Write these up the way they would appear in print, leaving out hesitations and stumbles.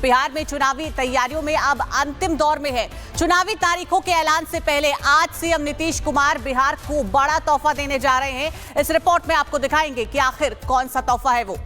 बिहार में चुनावी तैयारियों में अब अंतिम दौर में है। चुनावी तारीखों के ऐलान से पहले आज सीएम नीतीश कुमार बिहार को बड़ा तोहफा देने जा रहे हैं। इस रिपोर्ट में आपको दिखाएंगे कि आखिर कौन सा तोहफा है वो।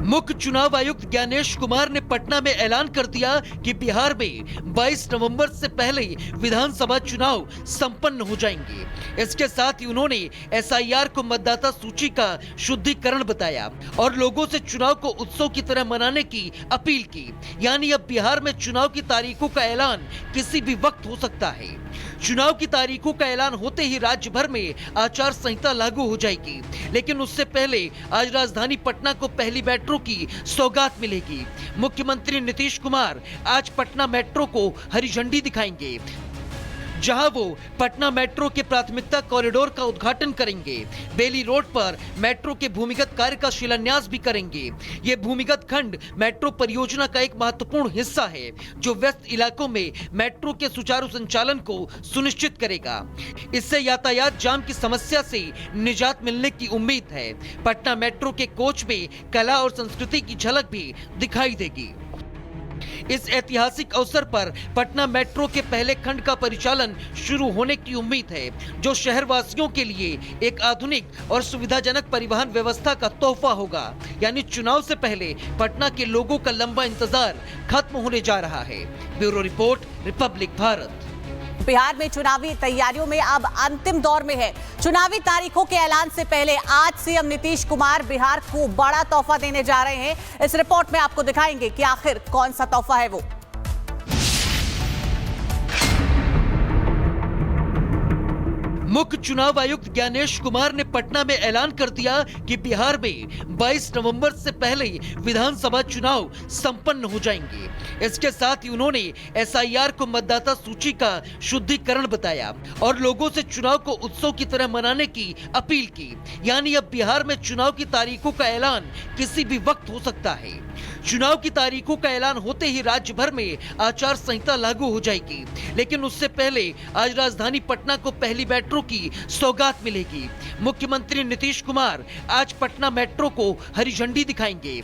मुख्य चुनाव आयुक्त ज्ञानेश कुमार ने पटना में ऐलान कर दिया कि बिहार में 22 नवंबर से पहले विधानसभा चुनाव संपन्न हो जाएंगे। इसके साथ ही उन्होंने एसआईआर को मतदाता सूची का शुद्धिकरण बताया और लोगों से चुनाव को उत्सव की तरह मनाने की अपील की। यानी अब बिहार में चुनाव की तारीखों का ऐलान किसी भी वक्त हो सकता है। चुनाव की तारीखों का ऐलान होते ही राज्य भर में आचार संहिता लागू हो जाएगी, लेकिन उससे पहले आज राजधानी पटना को पहली मेट्रो की सौगात मिलेगी। मुख्यमंत्री नीतीश कुमार आज पटना मेट्रो को हरी झंडी दिखाएंगे, जहां वो पटना मेट्रो के प्राथमिकता कॉरिडोर का उद्घाटन करेंगे। बेली रोड पर मेट्रो के भूमिगत कार्य का शिलान्यास भी करेंगे। ये भूमिगत खंड मेट्रो परियोजना का एक महत्वपूर्ण हिस्सा है, जो व्यस्त इलाकों में मेट्रो के सुचारू संचालन को सुनिश्चित करेगा। इससे यातायात जाम की समस्या से निजात मिलने की उम्मीद है। पटना मेट्रो के कोच में कला और संस्कृति की झलक भी दिखाई देगी। इस ऐतिहासिक अवसर पर पटना मेट्रो के पहले खंड का परिचालन शुरू होने की उम्मीद है, जो शहरवासियों के लिए एक आधुनिक और सुविधाजनक परिवहन व्यवस्था का तोहफा होगा। यानी चुनाव से पहले पटना के लोगों का लंबा इंतजार खत्म होने जा रहा है। Bureau report, Republic Bharat. Bihar में चुनावी तैयारियों में अब अंतिम दौर में है। चुनावी तारीखों के ऐलान से पहले आज सीएम नीतीश कुमार बिहार को बड़ा तोहफा देने जा रहे हैं। इस रिपोर्ट में आपको दिखाएंगे कि आखिर कौन सा तोहफा है वो। मुख्य चुनाव आयुक्त ज्ञानेश कुमार ने पटना में ऐलान कर दिया कि बिहार में 22 नवंबर से पहले विधानसभा चुनाव संपन्न हो जाएंगे। इसके साथ ही उन्होंने एसआईआर को मतदाता सूची का शुद्धिकरण बताया और लोगों से चुनाव को उत्सव की तरह मनाने की अपील की। यानी अब बिहार में चुनाव की तारीखों का ऐलान किसी भी वक्त हो सकता है। चुनाव की तारीखों का ऐलान होते ही राज्य भर में आचार संहिता लागू हो जाएगी, लेकिन उससे पहले आज राजधानी पटना को पहली मेट्रो की सौगात मिलेगी। मुख्यमंत्री नीतीश कुमार आज पटना मेट्रो को हरी झंडी दिखाएंगे,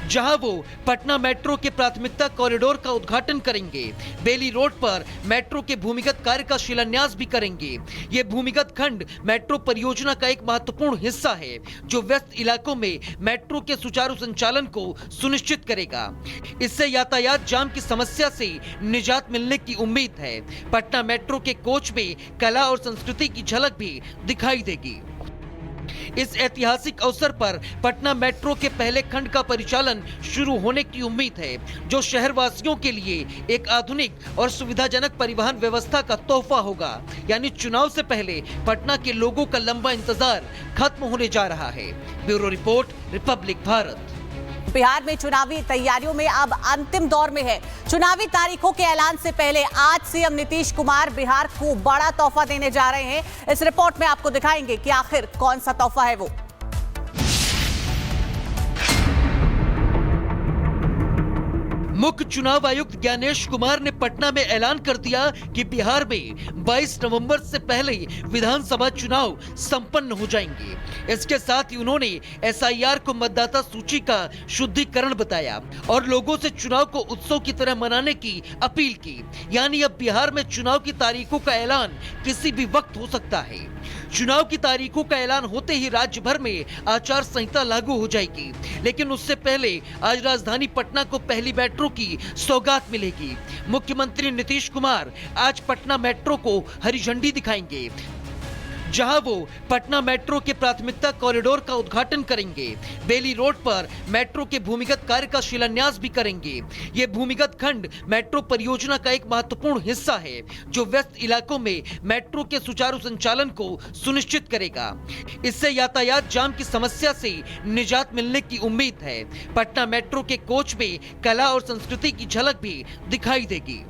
जहां वो पटना मेट्रो के प्राथमिकता कॉरिडोर का उद्घाटन करेंगे। बेली रोड पर मेट्रो के भूमिगत कार्य का शिलान्यास भी करेंगे। ये भूमिगत खंड मेट्रो परियोजना का एक महत्वपूर्ण हिस्सा है, जो व्यस्त इलाकों में मेट्रो के सुचारू संचालन को सुनिश्चित करेगा। इससे यातायात जाम की समस्या से निजात मिलने की उम्मीद है। पटना मेट्रो के कोच में कला और संस्कृति की झलक भी दिखाई देगी। इस ऐतिहासिक अवसर पर पटना मेट्रो के पहले खंड का परिचालन शुरू होने की उम्मीद है, जो शहरवासियों के लिए एक आधुनिक और सुविधाजनक परिवहन व्यवस्था का तोहफा होगा। यानी चुनाव से पहले पटना के लोगों का लंबा इंतजार खत्म होने जा रहा है। Bureau report, Republic Bharat. Bihar में चुनावी तैयारियों में अब अंतिम दौर में है। चुनावी तारीखों के ऐलान से पहले आज सीएम नीतीश कुमार बिहार को बड़ा तोहफा देने जा रहे हैं। इस रिपोर्ट में आपको दिखाएंगे कि आखिर कौन सा तोहफा है वो। मुख्य चुनाव आयुक्त ज्ञानेश कुमार ने पटना में ऐलान कर दिया कि बिहार में 22 नवंबर से पहले विधानसभा चुनाव संपन्न हो जाएंगे। इसके साथ ही उन्होंने एसआईआर को मतदाता सूची का शुद्धिकरण बताया और लोगों से चुनाव को उत्सव की तरह मनाने की अपील की। यानी अब बिहार में चुनाव की तारीखों का ऐलान किसी भी वक्त हो सकता है। चुनाव की तारीखों का ऐलान होते ही राज्य भर में आचार संहिता लागू हो जाएगी, लेकिन उससे पहले आज राजधानी पटना को पहली मेट्रो की सौगात मिलेगी। मुख्यमंत्री नीतीश कुमार आज पटना मेट्रो को हरी झंडी दिखाएंगे, जहां वो पटना मेट्रो के प्राथमिकता कॉरिडोर का उद्घाटन करेंगे। बेली रोड पर मेट्रो के भूमिगत कार्य का शिलान्यास भी करेंगे। ये भूमिगत खंड मेट्रो परियोजना का एक महत्वपूर्ण हिस्सा है, जो व्यस्त इलाकों में मेट्रो के सुचारू संचालन को सुनिश्चित करेगा। इससे यातायात जाम की समस्या से निजात मिलने की उम्मीद है। पटना मेट्रो के कोच में कला और संस्कृति की झलक भी दिखाई देगी।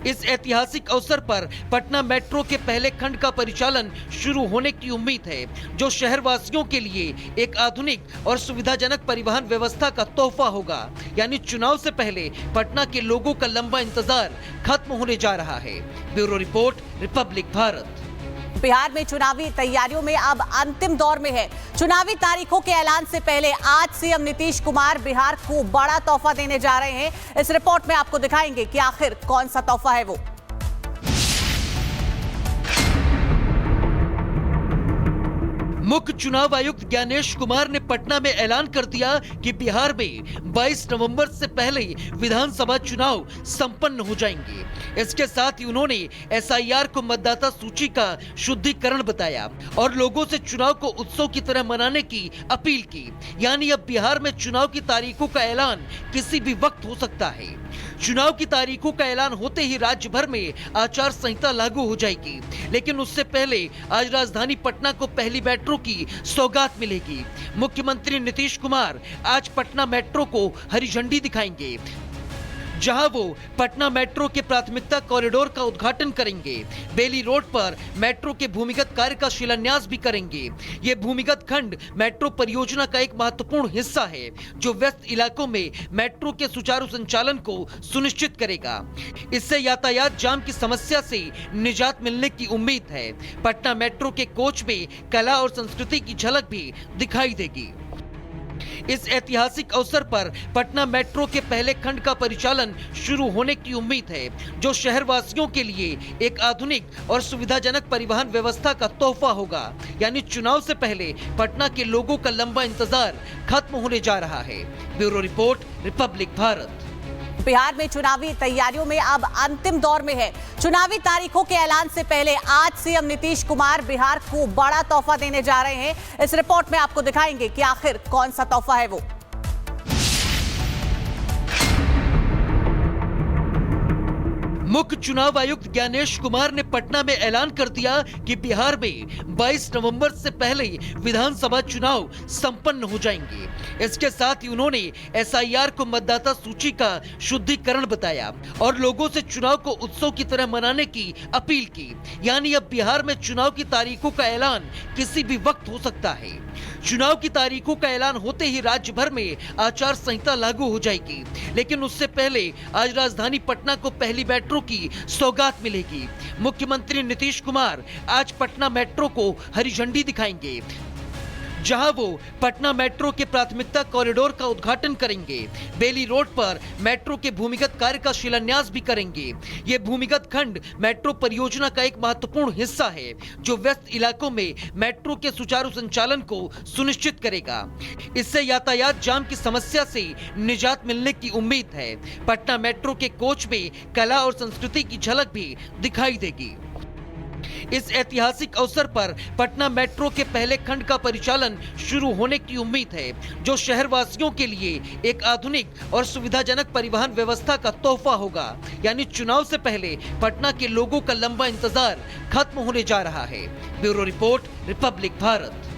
इस ऐतिहासिक अवसर पर पटना मेट्रो के पहले खंड का परिचालन शुरू होने की उम्मीद है, जो शहरवासियों के लिए एक आधुनिक और सुविधाजनक परिवहन व्यवस्था का तोहफा होगा। यानी चुनाव से पहले पटना के लोगों का लंबा इंतजार खत्म होने जा रहा है। Bureau report, Republic Bharat. Bihar में चुनावी तैयारियों में अब अंतिम दौर में है। चुनावी तारीखों के ऐलान से पहले आज सीएम नीतीश कुमार बिहार को बड़ा तोहफा देने जा रहे हैं। इस रिपोर्ट में आपको दिखाएंगे कि आखिर कौन सा तोहफा है वो। मुख्य चुनाव आयुक्त ज्ञानेश कुमार ने पटना में ऐलान कर दिया कि बिहार में 22 नवंबर से पहले विधानसभा चुनाव संपन्न हो जाएंगे। इसके साथ ही उन्होंने एसआईआर को मतदाता सूची का शुद्धिकरण बताया और लोगों से चुनाव को उत्सव की तरह मनाने की अपील की। यानी अब बिहार में चुनाव की तारीखों का ऐलान किसी भी वक्त हो सकता है। चुनाव की तारीखों का ऐलान होते ही राज्य भर में आचार संहिता लागू हो जाएगी, लेकिन उससे पहले आज राजधानी पटना को पहली मेट्रो की सौगात मिलेगी। मुख्यमंत्री नीतीश कुमार आज पटना मेट्रो को हरी झंडी दिखाएंगे, जहां वो पटना मेट्रो के प्राथमिकता कॉरिडोर का उद्घाटन करेंगे। बेली रोड पर मेट्रो के भूमिगत कार्य का शिलान्यास भी करेंगे। ये भूमिगत खंड मेट्रो परियोजना का एक महत्वपूर्ण हिस्सा है, जो व्यस्त इलाकों में मेट्रो के सुचारू संचालन को सुनिश्चित करेगा। इससे यातायात जाम की समस्या से निजात मिलने की उम्मीद है। पटना मेट्रो के कोच में कला और संस्कृति की झलक भी दिखाई देगी। इस ऐतिहासिक अवसर पर पटना मेट्रो के पहले खंड का परिचालन शुरू होने की उम्मीद है, जो शहरवासियों के लिए एक आधुनिक और सुविधाजनक परिवहन व्यवस्था का तोहफा होगा। यानी चुनाव से पहले पटना के लोगों का लंबा इंतजार खत्म होने जा रहा है। Bureau report, Republic Bharat. Bihar में चुनावी तैयारियों में अब अंतिम दौर में है। चुनावी तारीखों के ऐलान से पहले आज सीएम नीतीश कुमार बिहार को बड़ा तोहफा देने जा रहे हैं। इस रिपोर्ट में आपको दिखाएंगे कि आखिर कौन सा तोहफा है वो। मुख्य चुनाव आयुक्त ज्ञानेश कुमार ने पटना में ऐलान कर दिया कि बिहार में 22 नवंबर से पहले विधानसभा चुनाव संपन्न हो जाएंगे। इसके साथ ही उन्होंने एसआईआर को मतदाता सूची का शुद्धिकरण बताया और लोगों से चुनाव को उत्सव की तरह मनाने की अपील की। यानी अब बिहार में चुनाव की तारीखों का ऐलान किसी भी वक्त हो सकता है। चुनाव की तारीखों का ऐलान होते ही राज्य भर में आचार संहिता लागू हो जाएगी, लेकिन उससे पहले आज राजधानी पटना को पहली मेट्रो की सौगात मिलेगी। मुख्यमंत्री नीतीश कुमार आज पटना मेट्रो को हरी झंडी दिखाएंगे, जहां वो पटना मेट्रो के प्राथमिकता कॉरिडोर का उद्घाटन करेंगे। बेली रोड पर मेट्रो के भूमिगत कार्य का शिलान्यास भी करेंगे। ये भूमिगत खंड मेट्रो परियोजना का एक महत्वपूर्ण हिस्सा है, जो व्यस्त इलाकों में मेट्रो के सुचारू संचालन को सुनिश्चित करेगा। इससे यातायात जाम की समस्या से निजात मिलने की उम्मीद है। पटना मेट्रो के कोच में कला और संस्कृति की झलक भी दिखाई देगी। इस ऐतिहासिक अवसर पर पटना मेट्रो के पहले खंड का परिचालन शुरू होने की उम्मीद है, जो शहरवासियों के लिए एक आधुनिक और सुविधाजनक परिवहन व्यवस्था का तोहफा होगा। यानी चुनाव से पहले पटना के लोगों का लंबा इंतजार खत्म होने जा रहा है। Bureau report, Republic Bharat.